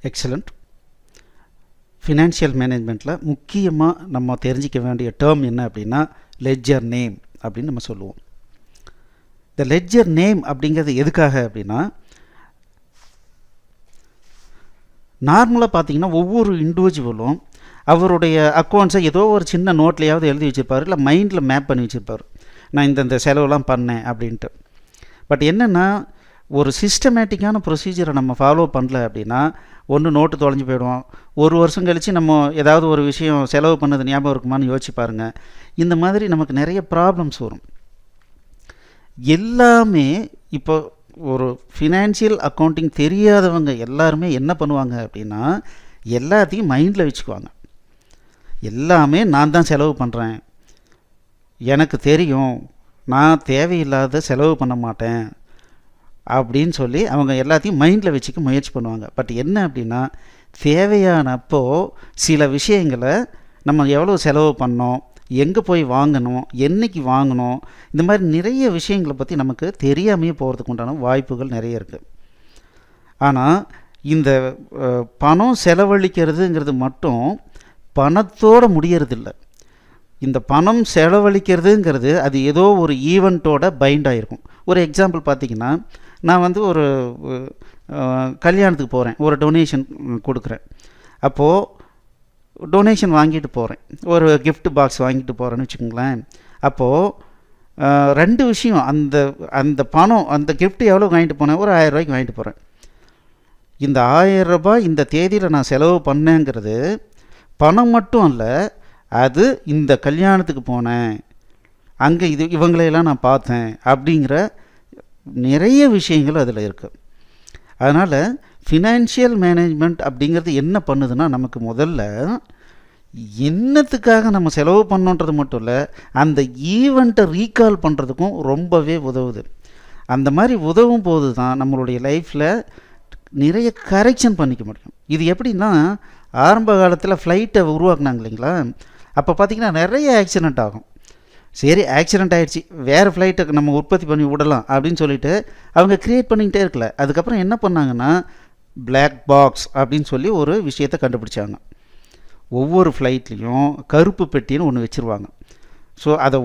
Excellent. Financial மேனேஜ்மெண்ட்டில் முக்கியமாக நம்ம தெரிஞ்சிக்க வேண்டிய டேர்ம் என்ன அப்படின்னா லெட்ஜர் நேம் அப்படின்னு நம்ம சொல்லுவோம். இந்த லெட்ஜர் நேம் அப்படிங்கிறது எதுக்காக அப்படின்னா, நார்மலாக பார்த்தீங்கன்னா ஒவ்வொரு இண்டிவிஜுவலும் அவருடைய அக்கௌண்ட்ஸை ஏதோ ஒரு சின்ன நோட்லையாவது எழுதி வச்சுருப்பார், இல்லை மைண்டில் மேப் பண்ணி வச்சுருப்பார், நான் இந்த செலவுலாம் பண்ணேன் அப்படின்ட்டு. பட் என்னென்னா, ஒரு சிஸ்டமேட்டிக்கான ப்ரொசீஜரை நம்ம ஃபாலோ பண்ணல அப்படின்னா ஒன்று நோட்டு தொலைஞ்சு போயிடுவோம். ஒரு வருஷம் கழித்து நம்ம ஏதாவது ஒரு விஷயம் செலவு பண்ணது ஞாபகம் இருக்குமான்னு யோசிச்சு பாருங்கள். இந்த மாதிரி நமக்கு நிறைய ப்ராப்ளம்ஸ் வரும். எல்லாமே இப்போ ஒரு ஃபினான்ஷியல் அக்கௌண்டிங் தெரியாதவங்க எல்லாருமே என்ன பண்ணுவாங்க அப்படின்னா, எல்லாத்தையும் மைண்டில் வச்சுக்குவாங்க. எல்லாமே நான் தான் செலவு பண்ணுறேன், எனக்கு தெரியும், நான் தேவையில்லாத செலவு பண்ண மாட்டேன் அப்படின்னு சொல்லி அவங்க எல்லாத்தையும் மைண்டில் வச்சுக்க முயற்சி பண்ணுவாங்க. பட் என்ன அப்படின்னா, தேவையானப்போ சில விஷயங்களை நம்ம எவ்வளோ செலவு பண்ணோம், எங்கே போய் வாங்கணும், என்றைக்கு வாங்கணும், இந்த மாதிரி நிறைய விஷயங்களை பற்றி நமக்கு தெரியாமையே போகிறதுக்கு உண்டான வாய்ப்புகள் நிறைய இருக்குது. ஆனால் இந்த பணம் செலவழிக்கிறதுங்கிறது மட்டும் பணத்தோடு முடியறதில்ல. இந்த பணம் செலவழிக்கிறதுங்கிறது அது ஏதோ ஒரு ஈவெண்ட்டோட பைண்ட் ஆகிருக்கும். ஒரு எக்ஸாம்பிள் பார்த்திங்கன்னா, நான் வந்து ஒரு கல்யாணத்துக்கு போகிறேன், ஒரு டொனேஷன் கொடுக்குறேன். அப்போது டொனேஷன் வாங்கிட்டு போகிறேன், ஒரு கிஃப்ட் பாக்ஸ் வாங்கிட்டு போகிறேன்னு வச்சுக்கோங்களேன். அப்போது ரெண்டு விஷயம், அந்த பணம், அந்த கிஃப்ட் எவ்வளோ வாங்கிட்டு போனேன், ஒரு 1000 ரூபாய்க்கு வாங்கிட்டு போகிறேன். இந்த 1000 ரூபாய் இந்த தேதியில் நான் செலவு பண்ணேங்கிறது பணம் மட்டும் அல்ல, அது இந்த கல்யாணத்துக்கு போனேன், அங்கே இவங்களையெல்லாம் நான் பார்த்தேன் அப்படிங்கிற நிறைய விஷயங்கள் அதில் இருக்குது. அதனால் ஃபினான்ஷியல் மேனேஜ்மெண்ட் அப்படிங்கிறது என்ன பண்ணுதுன்னா, நமக்கு முதல்ல என்னத்துக்காக நம்ம செலவு பண்ணோன்றது மட்டும் இல்லை, அந்த ஈவெண்ட்டை ரீகால் பண்ணுறதுக்கும் ரொம்பவே உதவுது. அந்த மாதிரி உதவும் போது தான் நம்மளுடைய லைஃப்பில் நிறைய கரெக்ஷன் பண்ணிக்க முடியும். இது எப்படின்னா, ஆரம்ப காலத்தில் ஃப்ளைட்டை உருவாக்குனாங்க இல்லைங்களா, அப்போ பார்த்திங்கன்னா நிறைய ஆக்சிடெண்ட் ஆகும். சரி, ஆக்சிடெண்ட் ஆகிடுச்சு, வேறு ஃப்ளைட்டை நம்ம உற்பத்தி பண்ணி விடலாம் அப்படின்னு சொல்லிட்டு அவங்க க்ரியேட் பண்ணிக்கிட்டே இருக்கல. அதுக்கப்புறம் என்ன பண்ணாங்கன்னா, பிளாக் பாக்ஸ் அப்படின்னு சொல்லி ஒரு விஷயத்தை கண்டுபிடிச்சாங்க. ஒவ்வொரு ஃப்ளைட்லேயும் கருப்பு பெட்டின்னு ஒன்று வச்சுருவாங்க. ஸோ அதை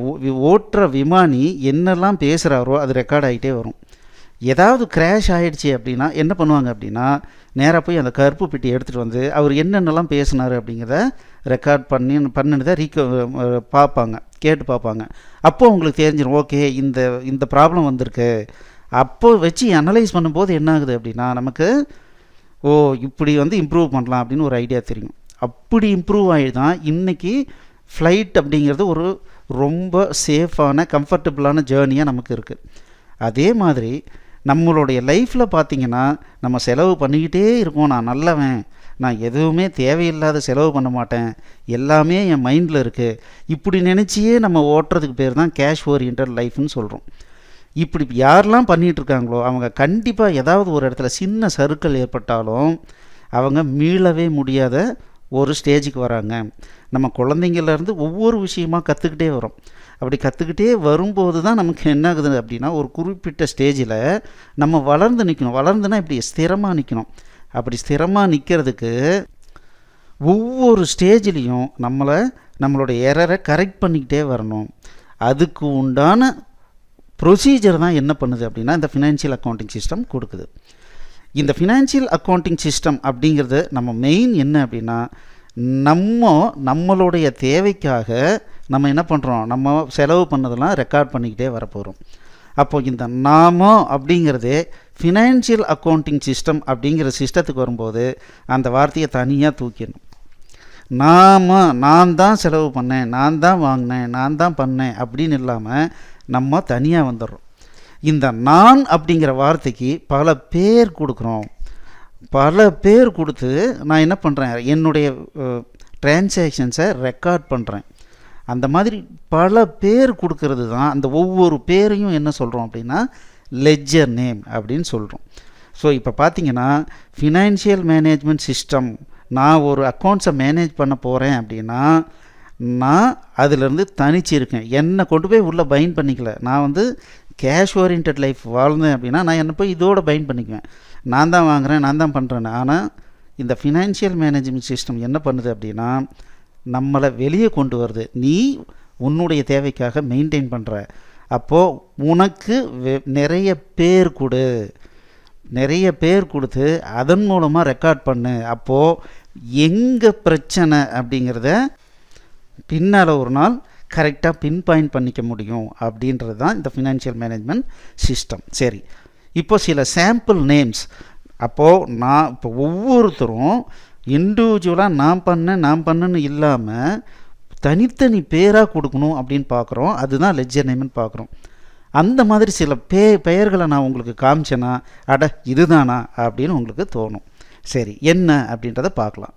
ஓட்டுற விமானி என்னெல்லாம் பேசுகிறாரோ அது ரெக்கார்ட் ஆகிட்டே வரும். ஏதாவது கிராஷ் ஆகிடுச்சி அப்படின்னா என்ன பண்ணுவாங்க அப்படின்னா, நேராக போய் அந்த கருப்பு பெட்டி எடுத்துகிட்டு வந்து அவர் என்னென்னலாம் பேசினார் அப்படிங்கிறத ரெக்கார்ட் பண்ணினதை பார்ப்பாங்க, கேட்டு பார்ப்பாங்க. அப்போது உங்களுக்கு தெரிஞ்சிடும், ஓகே இந்த ப்ராப்ளம் வந்திருக்கு. அப்போது வச்சு அனலைஸ் பண்ணும்போது என்ன ஆகுது அப்படின்னா, நமக்கு இப்படி இம்ப்ரூவ் பண்ணலாம் அப்படின்னு ஒரு ஐடியா தெரியும். அப்படி இம்ப்ரூவ் ஆகி தான் இன்றைக்கி ஃப்ளைட் அப்படிங்கிறது ஒரு ரொம்ப சேஃபான கம்ஃபர்டபுளான ஜேர்னியாக நமக்கு இருக்குது. அதே மாதிரி நம்மளுடைய லைஃப்பில் பார்த்திங்கன்னா, நம்ம செலவு பண்ணிக்கிட்டே இருக்கோம். நான் நல்லவன், நான் எதுவுமே தேவையில்லாத செலவு பண்ண மாட்டேன், எல்லாமே என் மைண்டில் இருக்குது, இப்படி நினச்சியே நம்ம ஓட்டுறதுக்கு பேர் தான் கேஷ் ஓரியன்டட் லைஃப்னு சொல்கிறோம். இப்படி யாரெல்லாம் பண்ணிகிட்ருக்காங்களோ அவங்க கண்டிப்பாக ஏதாவது ஒரு இடத்துல சின்ன சறுக்கல் ஏற்பட்டாலும் அவங்க மீளவே முடியாத ஒரு ஸ்டேஜுக்கு வராங்க. நம்ம குழந்தைங்கள்லேருந்து ஒவ்வொரு விஷயமாக கற்றுக்கிட்டே வரோம். அப்படி கற்றுக்கிட்டே வரும்போது தான் நமக்கு என்ன ஆகுது அப்படின்னா, ஒரு குறிப்பிட்ட ஸ்டேஜில் நம்ம வளர்ந்து நிற்கணும். வளர்ந்துனா இப்படி ஸ்திரமாக நிற்கணும். அப்படி ஸ்திரமாக நிற்கிறதுக்கு ஒவ்வொரு ஸ்டேஜ்லேயும் நம்மளுடைய எரரை கரெக்ட் பண்ணிக்கிட்டே வரணும். அதுக்கு உண்டான ப்ரொசீஜர் தான் என்ன பண்ணுது அப்படின்னா இந்த ஃபினான்ஷியல் அக்கௌண்டிங் சிஸ்டம் கொடுக்குது. இந்த ஃபினான்ஷியல் அக்கௌண்டிங் சிஸ்டம் அப்படிங்கிறது நம்ம மெயின் என்ன அப்படின்னா, நம்மளுடைய தேவைக்காக நம்ம என்ன பண்ணுறோம், நம்ம செலவு பண்ணதெல்லாம் ரெக்கார்ட் பண்ணிக்கிட்டே வரப்போகிறோம். அப்போது இந்த அப்படிங்கிறதே ஃபினான்ஷியல் அக்கௌண்டிங் சிஸ்டம் அப்படிங்கிற சிஸ்டத்துக்கு வரும்போது அந்த வார்த்தையை தனியாக தூக்கிடணும். நான் தான் செலவு பண்ணேன், நான் தான் வாங்கினேன், நான் தான் பண்ணேன் அப்படின்னு இல்லாமல் நம்ம தனியாக வந்துடுறோம். இந்த நான் அப்படிங்கிற வார்த்தைக்கு பல பேர் கொடுக்குறோம். பல பேர் கொடுத்து நான் என்ன பண்ணுறேன், என்னுடைய டிரான்சாக்ஷன்ஸை ரெக்கார்ட் பண்ணுறேன். அந்த மாதிரி பல பேர் கொடுக்கறது தான் அந்த ஒவ்வொரு பேரையும் என்ன சொல்கிறோம் அப்படின்னா லெட்ஜர் நேம் அப்படின்னு சொல்கிறோம். ஸோ இப்போ பார்த்தீங்கன்னா ஃபினான்ஷியல் மேனேஜ்மெண்ட் சிஸ்டம், நான் ஒரு அக்கௌண்ட்ஸை மேனேஜ் பண்ண போகிறேன் அப்படின்னா நான் அதிலேருந்து தனிச்சு இருக்கேன், என்னை கொண்டு போய் உள்ளே பைண்ட் பண்ணிக்கல. நான் கேஷ் ஓரியன்ட் லைஃப் வாழ்ந்தேன் அப்படின்னா நான் என்னை போய் இதோட பைண்ட் பண்ணிக்குவேன். நான் தான் வாங்குகிறேன், நான் தான் பண்ணுறேன்னு. ஆனால் இந்த ஃபினான்ஷியல் மேனேஜ்மெண்ட் சிஸ்டம் என்ன பண்ணுது அப்படின்னா நம்மளை வெளியே கொண்டு வருது. நீ உன்னுடைய தேவைக்காக மெயின்டைன் பண்ணுற, அப்போது உனக்கு நிறைய பேர் கொடு, நிறைய பேர் கொடுத்து அதன் மூலமாக ரெக்கார்ட் பண்ணு. அப்போது எங்கே பிரச்சனை அப்படிங்கிறத பின்னால் ஒரு நாள் கரெக்டாக பின் பாயிண்ட் பண்ணிக்க முடியும் அப்படின்றது தான் இந்த ஃபினான்ஷியல் மேனேஜ்மெண்ட் சிஸ்டம். சரி, இப்போ சில சாம்பிள் நேம்ஸ். அப்போது நான் இப்போ ஒவ்வொருத்தரும் இண்டிவிஜுவலாக நான் பண்ணேன்னு இல்லாமல் தனித்தனி பேராக கொடுக்கணும் அப்படின்னு பார்க்குறோம். அதுதான் லெட்ஜர் நேம்னு பார்க்குறோம். அந்த மாதிரி சில பெயர்களை நான் உங்களுக்கு காமிச்சேன்னா அட இதுதானா அப்படின்னு உங்களுக்கு தோணும். சரி, என்ன அப்படின்றத பார்க்கலாம்.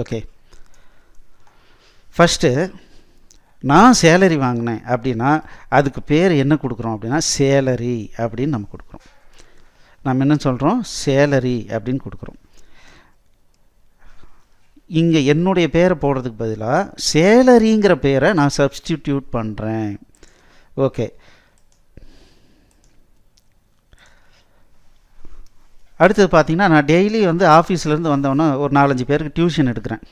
ஓகே, ஃபஸ்ட்டு நான் சேலரி வாங்கினேன் அப்படின்னா அதுக்கு பேர் என்ன கொடுக்குறோம் அப்படின்னா சேலரி அப்படின்னு நம்ம கொடுக்குறோம். நம்ம என்ன சொல்கிறோம், சேலரி அப்படின்னு கொடுக்குறோம். இங்கே என்னுடைய பேரை போடுறதுக்கு பதிலாக சேலரிங்கிற பேரை நான் சப்ஸ்டிடியூட் பண்ணுறேன். ஓகே, அடுத்தது பார்த்திங்கன்னா நான் டெய்லி வந்து ஆஃபீஸ்லேருந்து வந்தவொன்னே ஒரு 4-5 பேருக்கு டியூஷன் எடுக்கிறேன்.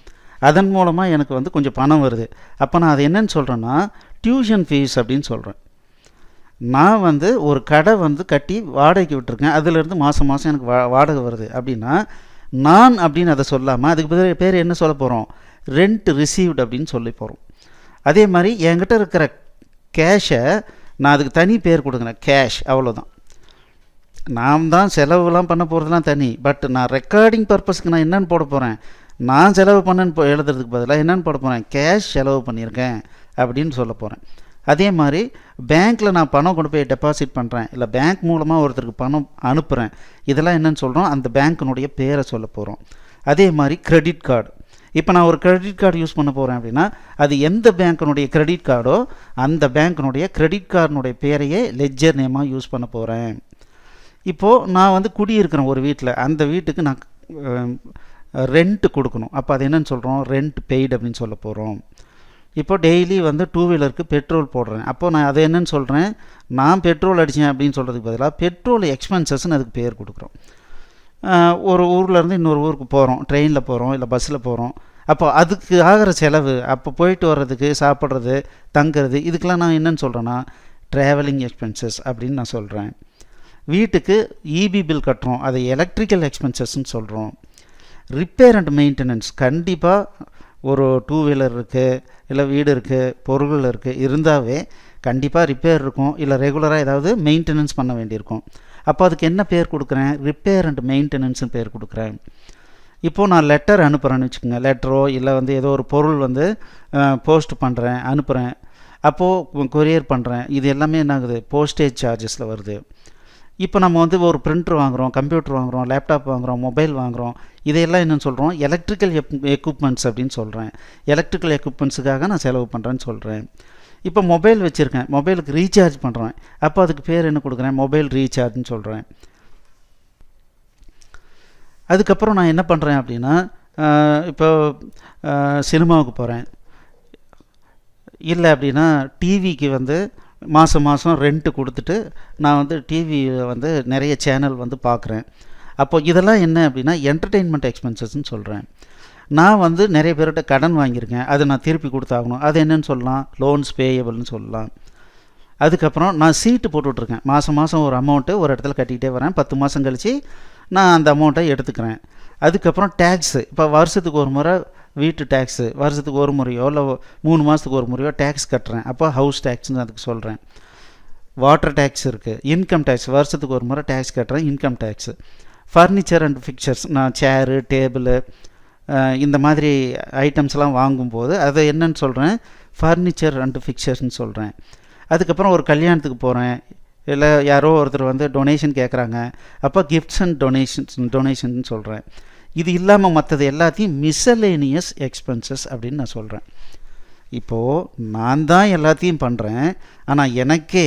அதன் மூலமாக எனக்கு வந்து கொஞ்சம் பணம் வருது. அப்போ நான் அது என்னன்னு சொல்கிறேன்னா டியூஷன் ஃபீஸ் அப்படின்னு சொல்கிறேன். நான் வந்து ஒரு கடை வந்து கட்டி வாடகைக்கு விட்டுருக்கேன், அதிலேருந்து மாதம் எனக்கு வாடகை வருது அப்படின்னா நான் அப்படின்னு அதை சொல்லாமல் அதுக்கு பேர் என்ன சொல்ல போகிறோம், ரெண்ட் ரிசீவ்டு அப்படின்னு சொல்லி போகிறோம். அதே மாதிரி என்கிட்ட இருக்கிற கேஷை நான் அதுக்கு தனி பேர் கொடுக்குறேன், கேஷ், அவ்வளோதான். நான் தான் செலவுலாம் பண்ண போகிறதுலாம் தனி. பட் நான் ரெக்கார்டிங் பர்பஸ்க்கு நான் என்னென்னு போட போகிறேன், நான் செலவு பண்ணேன்னு எழுதுறதுக்கு பதிலாக என்னென்னு போட போகிறேன், கேஷ் செலவு பண்ணியிருக்கேன் அப்படின்னு சொல்ல போகிறேன். அதே மாதிரி பேங்க்கில் நான் பணம் கொண்டு போய் டெபாசிட் பண்ணுறேன், இல்லை பேங்க் மூலமாக ஒருத்தருக்கு பணம் அனுப்புகிறேன், இதெல்லாம் என்னென்னு சொல்கிறோம், அந்த பேங்க்கினுடைய பேரை சொல்ல போகிறோம். அதே மாதிரி கிரெடிட் கார்டு. இப்போ நான் ஒரு கிரெடிட் கார்டு யூஸ் பண்ண போகிறேன் அப்படின்னா அது எந்த பேங்க்கினுடைய கிரெடிட் கார்டோ அந்த பேங்க்கினுடைய கிரெடிட் கார்டினுடைய பேரையே லெட்ஜர் நேமாக யூஸ் பண்ண போகிறேன். இப்போது நான் வந்து குடியிருக்கிறேன் ஒரு வீட்டில், அந்த வீட்டுக்கு நான் ரெண்ட் கொடுக்கணும். அப்போ அது என்னென்னு சொல்கிறோம், ரெண்ட் பெய்டு அப்படின்னு சொல்ல போகிறோம். இப்போ டெய்லி வந்து 2 வீலருக்கு பெட்ரோல் போடுறேன். அப்போது நான் அதை என்னென்னு சொல்கிறேன், நான் பெட்ரோல் அடித்தேன் அப்படின்னு சொல்கிறதுக்கு பதிலாக பெட்ரோல் எக்ஸ்பென்சஸ்ன்னு அதுக்கு பேர் கொடுக்குறோம். ஒரு ஊர்லேருந்து இன்னொரு ஊருக்கு போகிறோம், ட்ரெயினில் போகிறோம் இல்லை பஸ்ஸில் போகிறோம். அப்போ அதுக்கு ஆகிற செலவு, அப்போ போயிட்டு வர்றதுக்கு, சாப்பிட்றது, தங்குறது, இதுக்கெலாம் நான் என்னென்னு சொல்கிறேன்னா ட்ராவலிங் எக்ஸ்பென்சஸ் அப்படின்னு நான் சொல்கிறேன். வீட்டுக்கு இபி பில் கட்டுறோம், அதை எலக்ட்ரிக்கல் எக்ஸ்பென்சஸ்ன்னு சொல்கிறோம். ரிப்பேர் அண்ட் மெயின்டெனன்ஸ், கண்டிப்பாக ஒரு 2 வீலர் இருக்குது, இல்லை வீடு இருக்குது, பொருள்கள் இருக்குது, இருந்தாவே கண்டிப்பாக ரிப்பேர் இருக்கும், இல்லை ரெகுலராக ஏதாவது மெயின்டெனன்ஸ் பண்ண வேண்டியிருக்கும். அப்போ அதுக்கு என்ன பேர் கொடுக்குறேன், ரிப்பேர் அண்ட் மெயின்டெனன்ஸ்னு பேர் கொடுக்குறேன். இப்போது நான் லெட்டர் அனுப்புகிறேன்னு வச்சுக்கோங்க, லெட்டரோ இல்லை வந்து ஏதோ ஒரு பொருள் வந்து போஸ்ட் பண்ணுறேன், அனுப்புகிறேன், அப்போது கொரியர் பண்ணுறேன், இது எல்லாமே என்ன ஆகுது, போஸ்டேஜ் சார்ஜஸில் வருது. இப்போ நம்ம வந்து ஒரு பிரிண்டர் வாங்குகிறோம், கம்ப்யூட்டர் வாங்குகிறோம், லேப்டாப் வாங்குகிறோம், மொபைல் வாங்குகிறோம், இதையெல்லாம் என்னென்னு சொல்கிறோம், எலக்ட்ரிக்கல் எக்யூப்மெண்ட்ஸ் அப்படின்னு சொல்கிறேன். எலக்ட்ரிக்கல் எக்யூப்மெண்ட்ஸுக்காக நான் செலவு பண்ணுறேன்னு சொல்கிறேன். இப்போ மொபைல் வச்சுருக்கேன், மொபைலுக்கு ரீசார்ஜ் பண்ணுறேன், அப்போ அதுக்கு பேர் என்ன கொடுக்குறேன், மொபைல் ரீசார்ஜ்னு சொல்கிறேன். அதுக்கப்புறம் நான் என்ன பண்ணுறேன் அப்படின்னா இப்போ சினிமாவுக்கு போகிறேன், இல்லை அப்படின்னா டிவிக்கு வந்து மாதம் ரெண்ட்டு கொடுத்துட்டு நான் வந்து டிவியில் வந்து நிறைய சேனல் வந்து பார்க்குறேன். அப்போது இதெல்லாம் என்ன அப்படின்னா என்டர்டெயின்மெண்ட் எக்ஸ்பென்சஸ்ன்னு சொல்கிறேன். நான் வந்து நிறைய பேர்கிட்ட கடன் வாங்கியிருக்கேன், அதை நான் திருப்பி கொடுத்தாகணும், அது என்னென்னு சொல்லலாம், லோன்ஸ் பேயபிள்னு சொல்லலாம். அதுக்கப்புறம் நான் சீட்டு போட்டுட்ருக்கேன், மாதம் ஒரு அமௌண்ட்டு ஒரு இடத்துல கட்டிக்கிட்டே வரேன், 10 மாதம் கழித்து நான் அந்த அமௌண்ட்டை எடுத்துக்கிறேன். அதுக்கப்புறம் டேக்ஸு, இப்போ வருஷத்துக்கு ஒரு முறை வீட்டு டேக்ஸு, வருஷத்துக்கு ஒரு முறையோ இல்லை 3 மாதத்துக்கு ஒரு முறையோ டேக்ஸ் கட்டுறேன், அப்போ ஹவுஸ் டேக்ஸ்ன்னு அதுக்கு சொல்கிறேன். வாட்டர் டேக்ஸ் இருக்குது, இன்கம் டேக்ஸ், வருஷத்துக்கு ஒரு முறை டேக்ஸ் கட்டுறேன், income tax. Furniture and fixtures, நான் சேரு, டேபிளு, இந்த மாதிரி ஐட்டம்ஸ்லாம் வாங்கும்போது அதை என்னன்னு சொல்கிறேன், ஃபர்னிச்சர் அண்ட் ஃபிக்சர்ஸ்ன்னு சொல்கிறேன். அதுக்கப்புறம் ஒரு கல்யாணத்துக்கு போகிறேன், இல்லை யாரோ ஒருத்தர் வந்து டொனேஷன் கேட்குறாங்க, அப்போ கிஃப்ட்ஸ் அண்ட் டொனேஷன் சொல்கிறேன். இது இல்லாமல் மற்றது எல்லாத்தையும் மிஸ்சலேனியஸ் எக்ஸ்பென்சஸ் அப்படின்னு நான் சொல்கிறேன். இப்போது நான் தான் எல்லாத்தையும் பண்ணுறேன், ஆனால் எனக்கே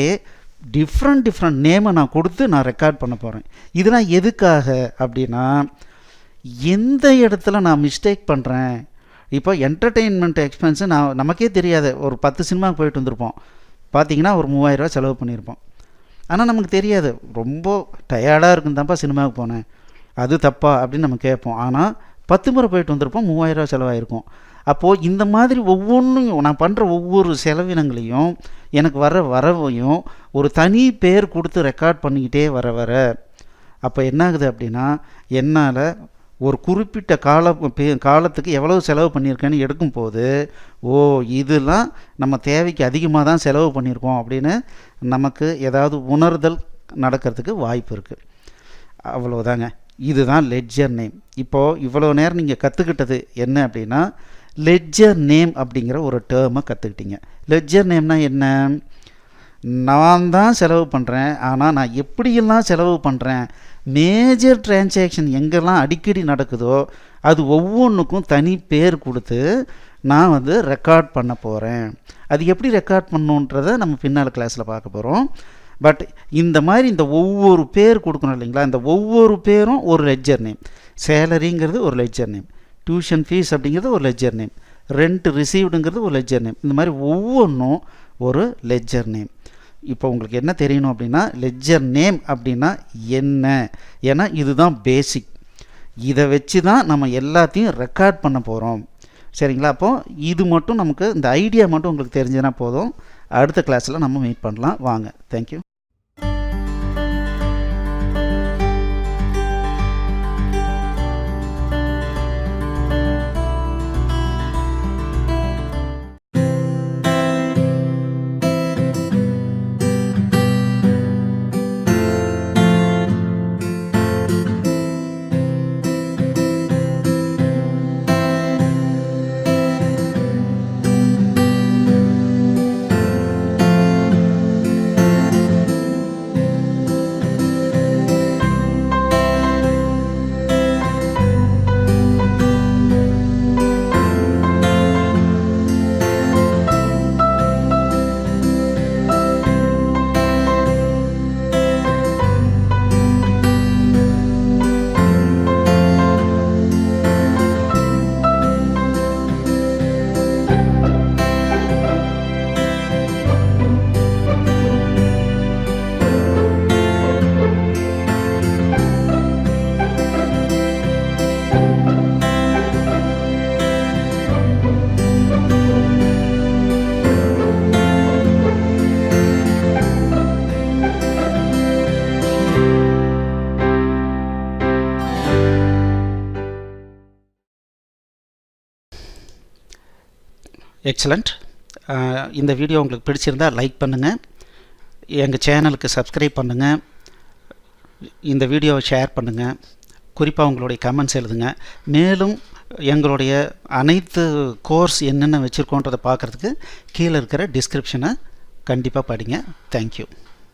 டிஃப்ரெண்ட் நேமை நான் கொடுத்து நான் ரெக்கார்ட் பண்ண போகிறேன். இதெல்லாம் எதுக்காக அப்படின்னா எந்த இடத்துல நான் மிஸ்டேக் பண்ணுறேன். இப்போ என்டர்டெயின்மெண்ட் எக்ஸ்பென்ஸு நமக்கே தெரியாது, ஒரு 10 சினிமாவுக்கு போயிட்டு வந்திருப்போம், பார்த்திங்கன்னா ஒரு 3000 ரூபா செலவு பண்ணியிருப்போம். ஆனால் நமக்கு தெரியாது. ரொம்ப டயர்டாக இருக்குன்னு தான்ப்பா சினிமாவுக்கு போனேன், அது தப்பா அப்படின்னு நம்ம கேட்போம். ஆனால் 10 முறை போயிட்டு வந்திருப்போம், 3000 செலவாயிருக்கும். அப்போது இந்த மாதிரி ஒவ்வொன்றையும் நான் பண்ணுற ஒவ்வொரு செலவினங்களையும் எனக்கு வர வரவையும் ஒரு தனி பேர் கொடுத்து ரெக்கார்ட் பண்ணிக்கிட்டே வர அப்போ என்ன ஆகுது அப்படின்னா, என்னால் ஒரு குறிப்பிட்ட காலத்துக்கு எவ்வளவு செலவு பண்ணியிருக்கேன்னு எடுக்கும்போது, ஓ இதெல்லாம் நம்ம தேவைக்கு அதிகமாக தான் செலவு பண்ணியிருக்கோம் அப்படின்னு நமக்கு ஏதாவது உணர்தல் நடக்கிறதுக்கு வாய்ப்பு இருக்குது. அவ்வளோதாங்க. இதுதான் லெட்ஜர் நேம். இப்போது இவ்வளோ நேரம் நீங்கள் கற்றுக்கிட்டது என்ன அப்படின்னா, லெட்ஜர் நேம் அப்படிங்கிற ஒரு டேர்மை கற்றுக்கிட்டீங்க. லெட்ஜர் நேம்னா என்ன? நான் தான் செலவு பண்ணுறேன், ஆனால் நான் எப்படியெல்லாம் செலவு பண்ணுறேன், மேஜர் டிரான்சாக்ஷன் எங்கெல்லாம் அடிக்கடி நடக்குதோ அது ஒவ்வொன்றுக்கும் தனி பேர் கொடுத்து நான் ரெக்கார்ட் பண்ண போகிறேன். அது எப்படி ரெக்கார்ட் பண்ணணுன்றதை நம்ம பின்னால் கிளாஸில் பார்க்க போகிறோம். பட் இந்த மாதிரி இந்த ஒவ்வொரு பேர் கொடுக்கணும் இல்லைங்களா, இந்த ஒவ்வொரு பேரும் ஒரு லெட்ஜர் நேம். சேலரிங்கிறது ஒரு லெட்ஜர் நேம், டியூஷன் ஃபீஸ் அப்படிங்கிறது ஒரு லெட்ஜர் நேம், ரெண்ட் ரிசீவ்டுங்கிறது ஒரு லெட்ஜர் நேம். இந்த மாதிரி ஒவ்வொன்றும் ஒரு லெட்ஜர் நேம். இப்போ உங்களுக்கு என்ன தெரியணும் அப்படின்னா, லெட்ஜர் நேம் அப்படின்னா என்ன? ஏன்னா இதுதான் பேசிக். இதை வச்சு தான் நம்ம எல்லாத்தையும் ரெக்கார்ட் பண்ண போகிறோம். சரிங்களா? அப்போது இது மட்டும் நமக்கு இந்த ஐடியா மட்டும் உங்களுக்கு தெரிஞ்சதுன்னா போதும். அடுத்த கிளாஸில் நம்ம மீட் பண்ணலாம். வாங்க. தேங்க்யூ. எக்ஸலண்ட். இந்த வீடியோ உங்களுக்கு பிடிச்சிருந்தால் லைக் பண்ணுங்கள், எங்கள் சேனலுக்கு சப்ஸ்கிரைப் பண்ணுங்கள், இந்த வீடியோவை ஷேர் பண்ணுங்கள், குறிப்பாக உங்களுடைய கமெண்ட்ஸ் எழுதுங்க. மேலும் எங்களுடைய அனைத்து கோர்ஸ் என்னென்ன வச்சுருக்கோன்றதை பார்க்குறதுக்கு கீழே இருக்கிற டிஸ்கிரிப்ஷனை கண்டிப்பாக படிங்க. தேங்க்யூ.